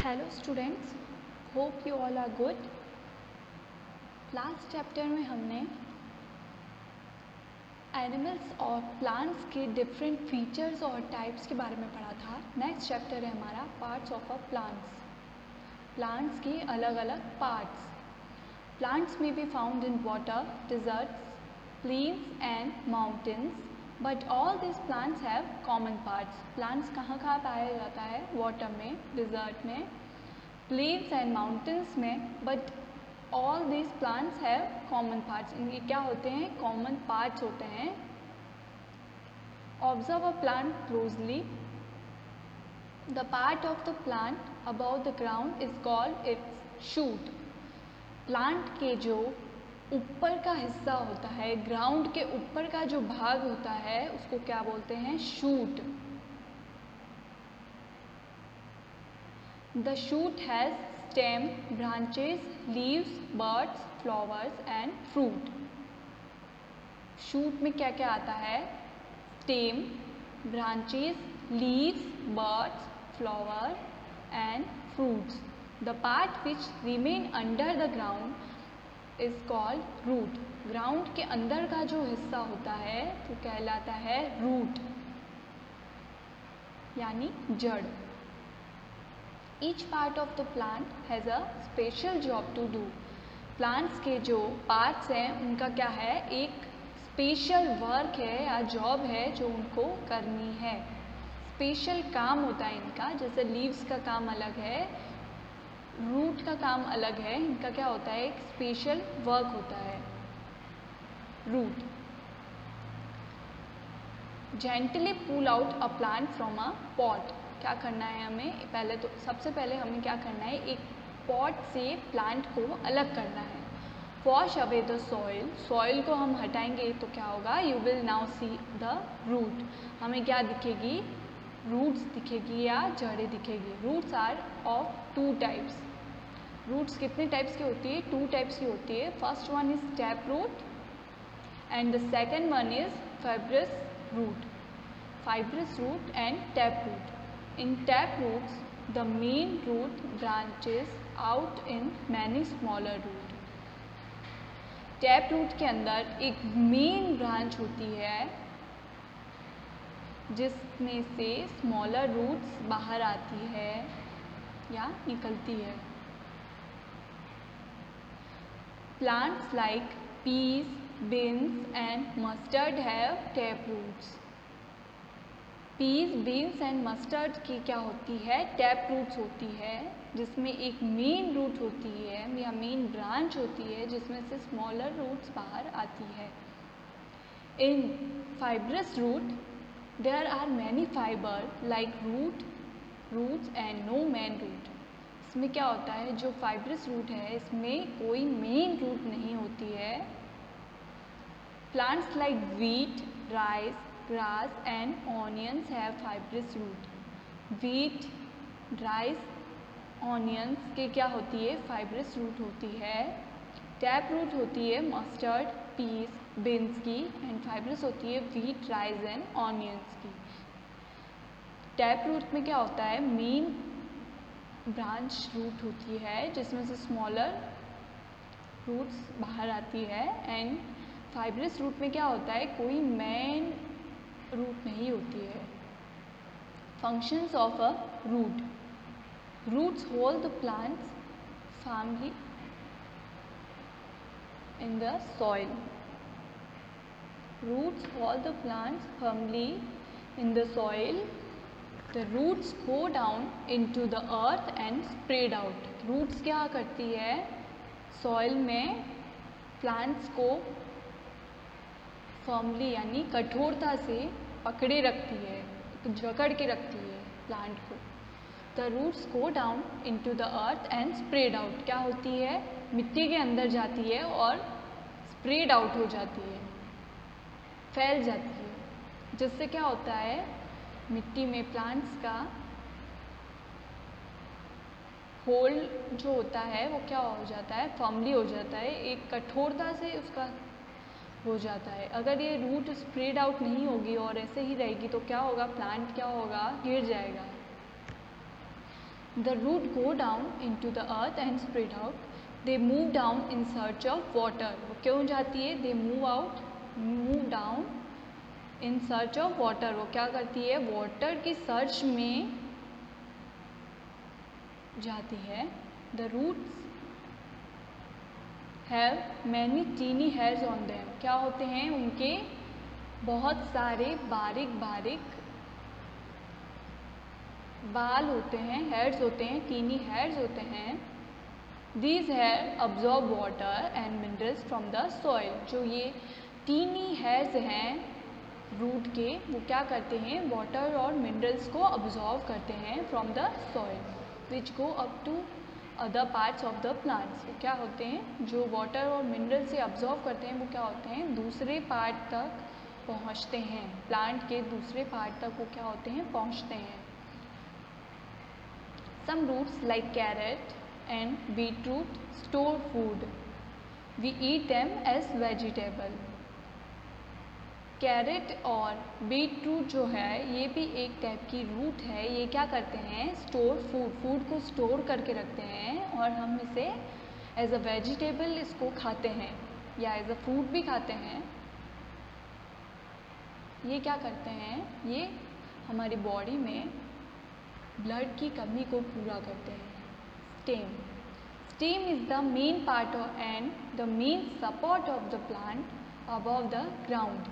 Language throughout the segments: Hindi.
Hello students, hope you all are good. Last chapter में हमने एनिमल्स और प्लांट्स के डिफरेंट फीचर्स और टाइप्स के बारे में पढ़ा था। नेक्स्ट चैप्टर है हमारा parts of a plants. Plants के अलग अलग पार्ट्स। प्लांट्स में be found in water, deserts, plains and mountains, but all this plants have common parts. Plants कहाँ कहाँ पाया जाता है? वाटर में, डिजर्ट में, प्लेन्स एंड माउंटेन्स में, but all this plants have common parts. इनके क्या होते हैं? कॉमन पार्ट्स होते हैं। Observe a plant closely. The part of the plant about the ground is called its shoot. Plant के जो ऊपर का हिस्सा होता है, ग्राउंड के ऊपर का जो भाग होता है, उसको क्या बोलते हैं? Shoot. The shoot has stem, branches, leaves, buds, flowers and fruit. Shoot में क्या क्या आता है? Stem, branches, leaves, buds, flower and fruits. The part which remain under the ground is called root. Ground के अंदर का जो हिस्सा होता है वो कहलाता है root, यानी जड़। Each part of the plant has a special job to do. Plants के जो parts हैं उनका क्या है? एक स्पेशल वर्क है या जॉब है जो उनको करनी है। स्पेशल काम होता है इनका। जैसे लीव्स का काम अलग है, रूट का काम अलग है, इनका क्या होता है? एक स्पेशल वर्क होता है। Root. Gently pull out a plant from a pot. क्या करना है हमें? पहले तो सबसे पहले हमें क्या करना है? एक पॉट से प्लांट को अलग करना है। Wash away the soil. Soil को हम हटाएंगे तो क्या होगा? You will now see the root. हमें क्या दिखेगी? रूट्स दिखेगी या जड़ें दिखेगी। Roots are of two types. Roots कितने टाइप्स की होती है? टू टाइप्स की होती है। First one is tap root and the second one is fibrous root. Fibrous root and tap root. In tap roots, the main root branches out in many smaller root. Tap root के अंदर एक मेन ब्रांच होती है जिसमें से स्मॉलर रूट्स बाहर आती है या निकलती है। Plants like peas, beans and mustard have tap roots. Peas, beans and mustard की क्या होती है? टैप रूट्स होती है, जिसमें एक मेन रूट होती है या मेन ब्रांच होती है जिसमें से स्मॉलर रूट्स बाहर आती है। In fibrous root there are many fibre like roots and no main root. इसमें क्या होता है? जो फाइब्रस रूट है इसमें कोई मेन रूट नहीं होती है। Plants like wheat, rice, grass and onions have fibrous root. Wheat, rice, onions के क्या होती है? fibrous root होती है। टैप रूट होती है मस्टर्ड, पीस, बीन्स की, एंड फाइब्रस होती है wheat, rice and onions की। टैप रूट में क्या होता है? मेन ब्रांच रूट होती है जिसमें से स्मॉलर रूट्स बाहर आती है। एंड फाइब्रस रूट में क्या होता है? कोई मेन रूट नहीं होती है। Functions of a root. Roots hold the plants firmly in the soil. Roots hold the plants firmly in the soil. The roots go down into the earth and spread out. Roots क्या करती है? सॉइल में प्लांट्स को फर्मली यानी कठोरता से पकड़े रखती है, जकड़ के रखती है प्लांट को। The roots go down into the earth and spread out. क्या होती है? मिट्टी के अंदर जाती है और स्प्रेड आउट हो जाती है, फैल जाती है। जिससे क्या होता है? मिट्टी में प्लांट्स का होल्ड जो होता है वो क्या हो जाता है? फर्मली हो जाता है, एक कठोरता से उसका हो जाता है। अगर ये रूट स्प्रेड आउट नहीं होगी और ऐसे ही रहेगी तो क्या होगा? प्लांट क्या होगा? गिर जाएगा। The root go down into the earth and spread out. They move down in search of water. वो क्यों जाती है? They move down in search of water. वो क्या करती है? वाटर की सर्च में जाती है. The roots have many teeny hairs on them. क्या होते हैं? उनके बहुत सारे बारीक बारीक बाल होते हैं, हेयर्स होते हैं, टीनी हेयर्स होते हैं. These hair absorb water and minerals from the soil. जो ये टीनी हेयर्स हैं रूट के, वो क्या करते हैं? वाटर और मिनरल्स को अब्जॉर्व करते हैं from the soil, which go up to other parts of the plants. वो क्या होते हैं? जो वाटर और मिनरल से अब्जॉर्व करते हैं, वो क्या होते हैं? दूसरे पार्ट तक पहुँचते हैं. प्लांट के दूसरे पार्ट तक वो क्या होते हैं? पहुँचते हैं. Some roots like carrot and beetroot store food. We eat them as vegetable. Carrot और बीटरूट जो है, ये भी एक टाइप की रूट है. ये क्या करते हैं? स्टोर फूड को स्टोर करके रखते हैं और हम इसे एज अ वेजिटेबल इसको खाते हैं या एज अ फ्रूट भी खाते हैं. ये क्या करते हैं? ये हमारी बॉडी में ब्लड की कमी को पूरा करते हैं. Stem is the main part and the main support of the plant above the ground.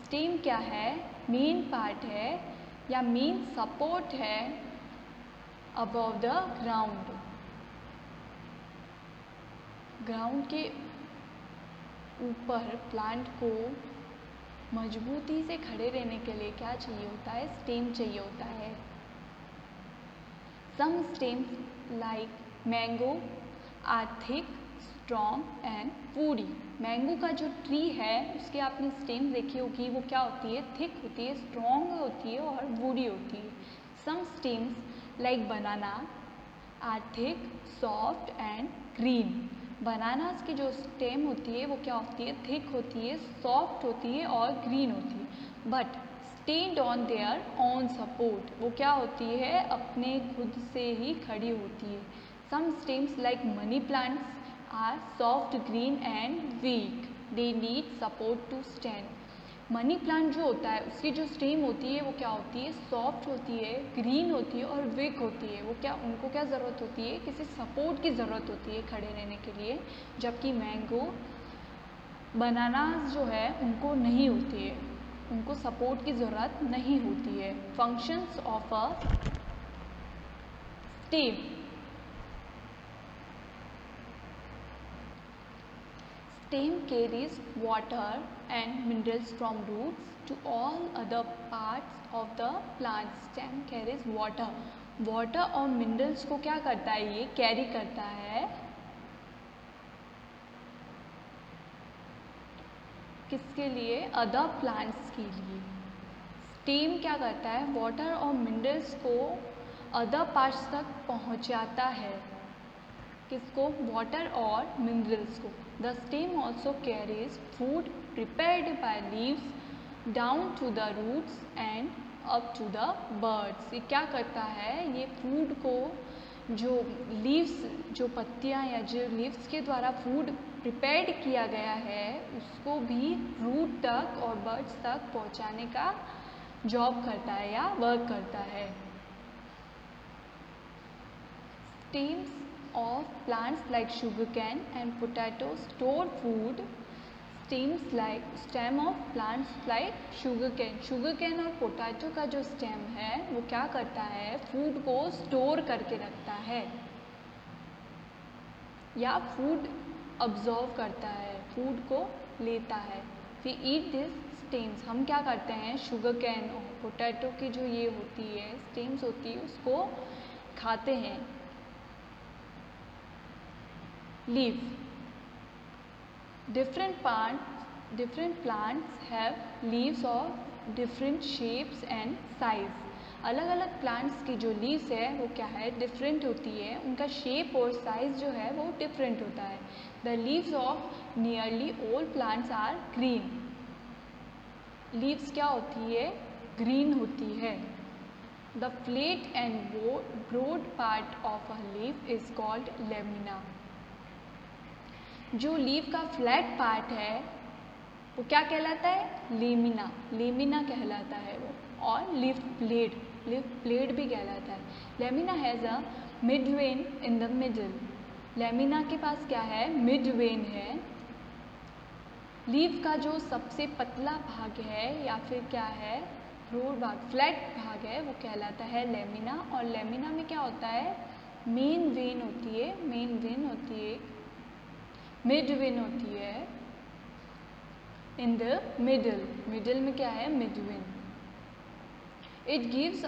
Stem क्या है? मेन पार्ट है या मेन सपोर्ट है अबव द ग्राउंड. ग्राउंड के ऊपर प्लांट को मजबूती से खड़े रहने के लिए क्या चाहिए होता है? स्टेम चाहिए होता है. Some stems like mango are thick, strong and woody. Mango का जो ट्री है उसके आपने स्टेम देखी होगी, वो क्या होती है? थिक होती है, स्ट्रॉन्ग होती है और वुडी होती है. Some stems like banana are thick, soft and green. Bananas की जो स्टेम होती है वो क्या होती है? थिक होती है, सॉफ्ट होती है और ग्रीन होती है. But stand on their own support. वो क्या होती है? अपने खुद से ही खड़ी होती है. Some stems like money plants are soft, green and weak. They need support to stand. Money plant जो होता है उसकी जो स्टेम होती है वो क्या होती है? सॉफ्ट होती है, ग्रीन होती है और वीक होती है. वो क्या, उनको क्या ज़रूरत होती है? किसी सपोर्ट की ज़रूरत होती है खड़े रहने के लिए. जबकि मैंगो, बनानास जो है उनको नहीं होती है, उनको सपोर्ट की ज़रूरत नहीं होती है. Functions of a stem. Stem carries water and minerals from roots to all other parts of the plant. Stem carries water. Water और मिनरल्स को क्या करता है? ये कैरी करता है. किसके लिए? अदर प्लांट्स के लिए. स्टेम क्या करता है? वाटर और मिनरल्स को अदर पार्ट्स तक पहुंचाता है. किसको? वाटर और मिनरल्स को. The stem also carries food prepared by leaves down to the roots and up to the buds. ये क्या करता है? ये फूड को, जो लीव्स, जो पत्तियां या जो लीव्स के द्वारा फूड प्रिपेयर्ड किया गया है उसको भी रूट तक और बर्ड्स तक पहुंचाने का जॉब करता है या वर्क करता है. Stems of plants like sugarcane and potato store food. Stem of plants like sugarcane और पोटैटो का जो स्टेम है वो क्या करता है? फूड को स्टोर करके रखता है या फूड अब्जॉर्व करता है, फूड को लेता है. We eat this stems. हम क्या करते हैं? शुगरकेन और पोटैटो की जो ये होती है स्टेम्स होती है उसको खाते हैं. Leaves. Different plants have leaves of different shapes and size. अलग अलग प्लांट्स की जो लीव्स है वो क्या है? डिफरेंट होती है. उनका शेप और साइज जो है वो डिफरेंट होता है. The leaves of nearly all plants are green. Leaves क्या होती है? ग्रीन होती है. The flat and broad part of a leaf is called lamina. जो लीफ का फ्लैट पार्ट है वो क्या कहलाता है? लेमिना। लेमिना कहलाता है वो। और लीफ ब्लेड भी कहलाता है। Lamina has a mid when in the middle. Lamina के पास क्या है? मिड वेन है। लीफ का जो सबसे पतला भाग है या फिर क्या है, ब्रॉड भाग, फ्लैट भाग है, वो कहलाता है लेमिना। और लेमिना में क्या होता है? मेन वेन होती है, मिड वेन होती है इन द मिडल में क्या है? Mid when. It gives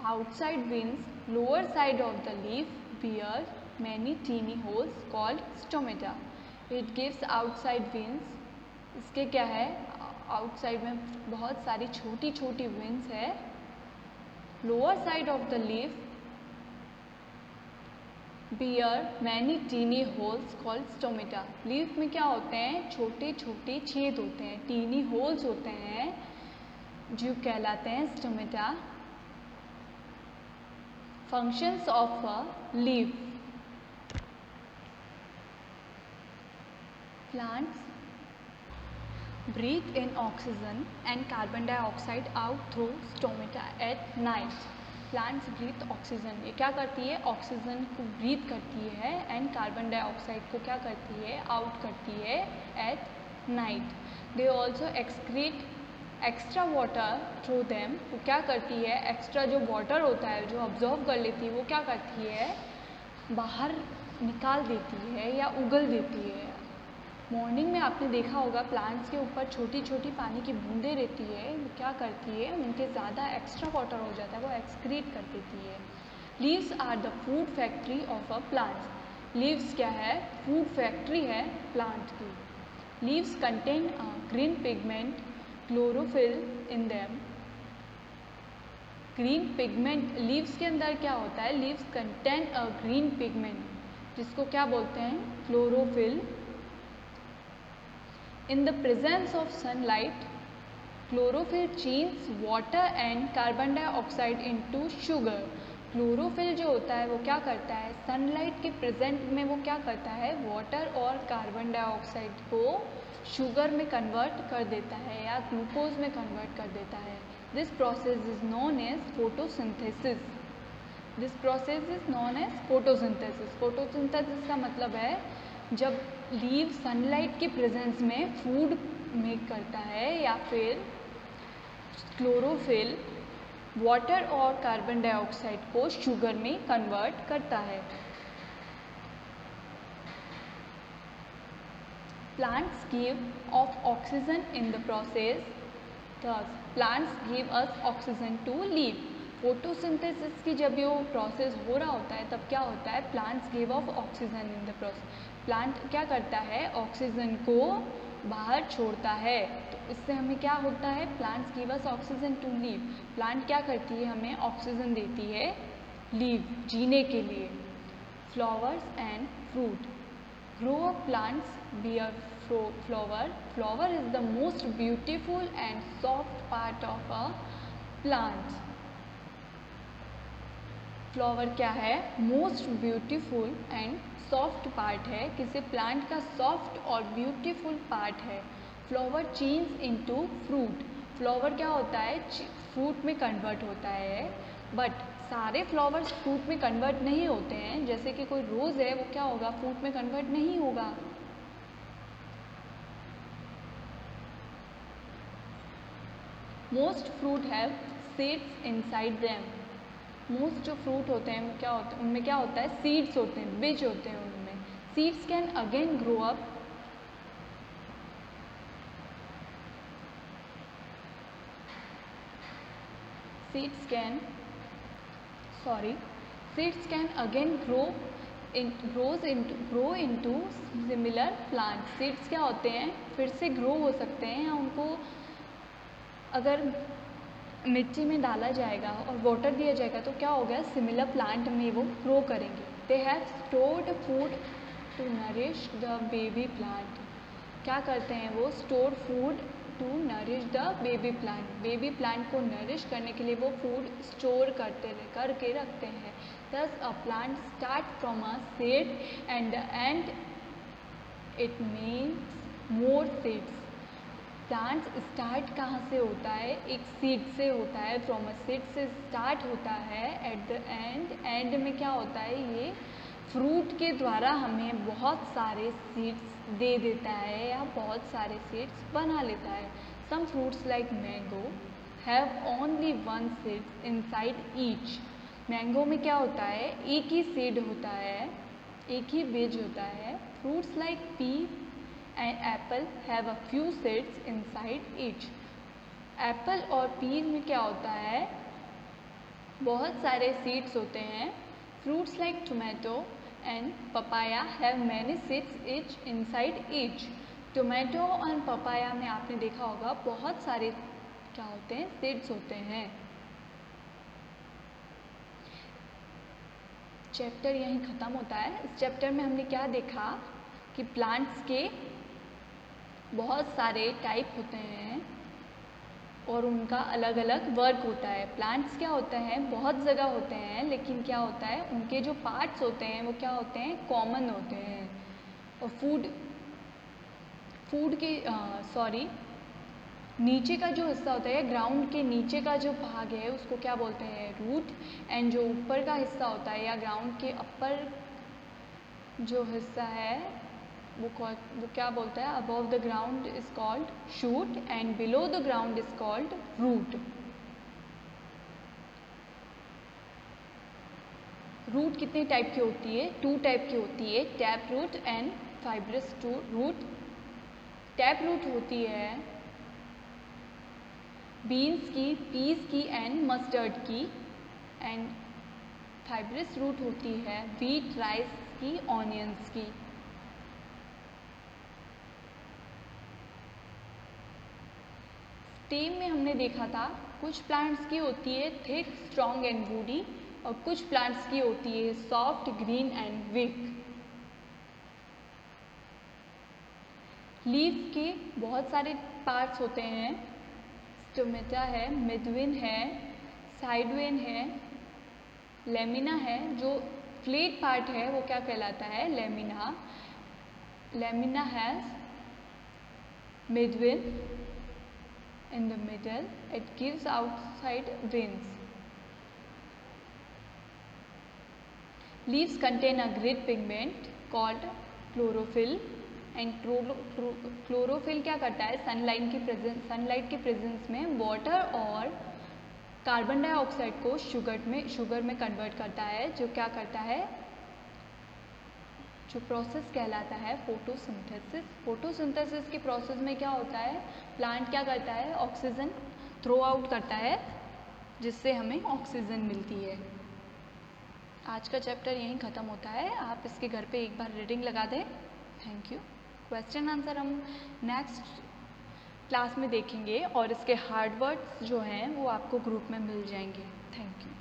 outside veins, lower side of the leaf bear many teeny holes called stomata. It gives outside veins, इसके क्या है? आउटसाइड में बहुत सारी छोटी छोटी वेन्स है। Lower side of the leaf bear many teeny holes called stomata. Leaf में क्या होते हैं? छोटे छोटे छेद होते हैं, टीनी होल्स होते हैं, जो कहलाते हैं stomata. Functions of a leaf. Plants breathe in oxygen and carbon dioxide out through stomata at night. Plants breathe oxygen, ये क्या करती है? ऑक्सीजन को ब्रीथ करती है एंड कार्बन डाइऑक्साइड को क्या करती है? आउट करती है at night. They also excrete extra water through them. वो क्या करती है? एक्स्ट्रा जो वाटर होता है जो ऑब्जॉर्व कर लेती है वो क्या करती है? बाहर निकाल देती है या उगल देती है। मॉर्निंग में आपने देखा होगा प्लांट्स के ऊपर छोटी छोटी पानी की बूंदें रहती है, वो क्या करती है? उनके ज़्यादा एक्स्ट्रा वाटर हो जाता है, वो एक्सक्रीट कर देती है। Leaves are the food factory of a plant. Leaves क्या है? फूड फैक्ट्री है प्लांट की। Leaves contain green pigment chlorophyll in them. Green pigment leaves के अंदर क्या होता है? Leaves contain a green pigment, जिसको क्या बोलते हैं? Chlorophyll. In the presence of sunlight chlorophyll change water and carbon dioxide into sugar. Chlorophyll जो होता है वो क्या करता है? सनलाइट के प्रेजेंट में वो क्या करता है? वाटर और कार्बन डाइऑक्साइड को शुगर में कन्वर्ट कर देता है या ग्लूकोज में कन्वर्ट कर देता है। This process is known as photosynthesis. This process is known as photosynthesis. Photosynthesis का मतलब है जब लीव सनलाइट के प्रेजेंस में फूड मेक करता है या फिर क्लोरोफिल वाटर और कार्बन डाइऑक्साइड को शुगर में कन्वर्ट करता है। Plants give off oxygen in the process. Thus, plants give us oxygen to live. Photosynthesis की जब ये प्रोसेस हो रहा होता है तब क्या होता है? Plants give of oxygen in the process. Plant क्या करता है? ऑक्सीजन को बाहर छोड़ता है। तो इससे हमें क्या होता है? Plants give us oxygen to live. Plant क्या करती है? हमें ऑक्सीजन देती है लीव, जीने के लिए। Flowers and fruit grow up plants bear flower. Flower is the most beautiful and soft part of a plant. Flower क्या है? Most beautiful and soft part है, किसी प्लांट का सॉफ्ट और ब्यूटीफुल पार्ट है। Flower change into fruit. Flower क्या होता है? फ्रूट में कन्वर्ट होता है, बट सारे फ्लावर्स फ्रूट में कन्वर्ट नहीं होते हैं। जैसे कि कोई रोज़ है, वो क्या होगा? फ्रूट में कन्वर्ट नहीं होगा। Most fruit have seeds inside them. Most जो फ्रूट होते हैं वो क्या होते हैं? उनमें क्या होता है? सीड्स होते हैं, बीज होते हैं उनमें। Seeds can again grow up. Seeds can again grow into similar plants. Seeds क्या होते हैं? फिर से ग्रो हो सकते हैं, या उनको अगर मिट्टी में डाला जाएगा और वाटर दिया जाएगा तो क्या होगा? सिमिलर प्लांट में वो ग्रो करेंगे। They have stored food to nourish the baby plant. क्या करते हैं वो? Store food to nourish the baby plant. Baby plant को नरिश करने के लिए वो फूड स्टोर करके रखते हैं। दस a plant start from a seed and and it means more seeds. Plant start कहाँ से होता है? एक सीड से होता है, फ्रॉम अ सीड से स्टार्ट होता है। एट द एंड में क्या होता है? ये फ्रूट के द्वारा हमें बहुत सारे सीड्स दे देता है या बहुत सारे सीड्स बना लेता है। Some fruits like mango have only one seed inside each. Mango में क्या होता है? एक ही सीड होता है, एक ही बीज होता है। Fruits like P and Apple have a few seeds inside each. Apple और पीज में क्या होता है? बहुत सारे सीड्स होते हैं। Fruits like tomato and papaya have many seeds each inside each. Tomato और पपाया में आपने देखा होगा बहुत सारे क्या होते हैं? सीड्स होते हैं। चैप्टर यहीं ख़त्म होता है। इस चैप्टर में हमने क्या देखा कि प्लांट्स के बहुत सारे टाइप होते हैं और उनका अलग अलग वर्क होता है। प्लांट्स क्या होते हैं? बहुत जगह होते हैं, लेकिन क्या होता है? उनके जो पार्ट्स होते हैं वो क्या होते हैं? कॉमन होते हैं। और फूड के नीचे का जो हिस्सा होता है, ग्राउंड के नीचे का जो भाग है उसको क्या बोलते हैं? रूट। एंड जो ऊपर का हिस्सा होता है या ग्राउंड के अपर जो हिस्सा है वो क्या बोलता है? Above the ground is called shoot and below the ground is called root. Root कितने टाइप की होती है? 2 टाइप की होती है, tap root and fibrous root. Tap root होती है बीन्स की, पीस की एंड मस्टर्ड की। एंड फाइब्रस रूट होती है व्हीट, राइस की, ऑनियंस की। स्टेम में हमने देखा था कुछ प्लांट्स की होती है थिक, स्ट्रॉन्ग एंड वुडी और कुछ प्लांट्स की होती है soft, green and weak. Leaf के बहुत सारे पार्ट्स होते हैं। स्टोमेटा है, मिडवेन है, साइडवेन है, लेमिना है। जो फ्लेट पार्ट है वो क्या कहलाता है? Lamina. Lamina has midwin in the middle. It gives outside veins. Leaves contain a green pigment called chlorophyll. And chlorophyll क्या करता है? सनलाइट के प्रेजेंस में वाटर और कार्बन डाइऑक्साइड को शुगर में कन्वर्ट करता है, जो क्या करता है? जो प्रोसेस कहलाता है फोटोसिंथेसिस। फोटोसिंथेसिस के प्रोसेस में क्या होता है? प्लांट क्या करता है? ऑक्सीजन थ्रो आउट करता है, जिससे हमें ऑक्सीजन मिलती है। आज का चैप्टर यहीं ख़त्म होता है। आप इसके घर पे एक बार रीडिंग लगा दें। Thank you. क्वेश्चन आंसर हम नेक्स्ट क्लास में देखेंगे और इसके हार्ड वर्ड्स जो हैं वो आपको ग्रुप में मिल जाएंगे। Thank you.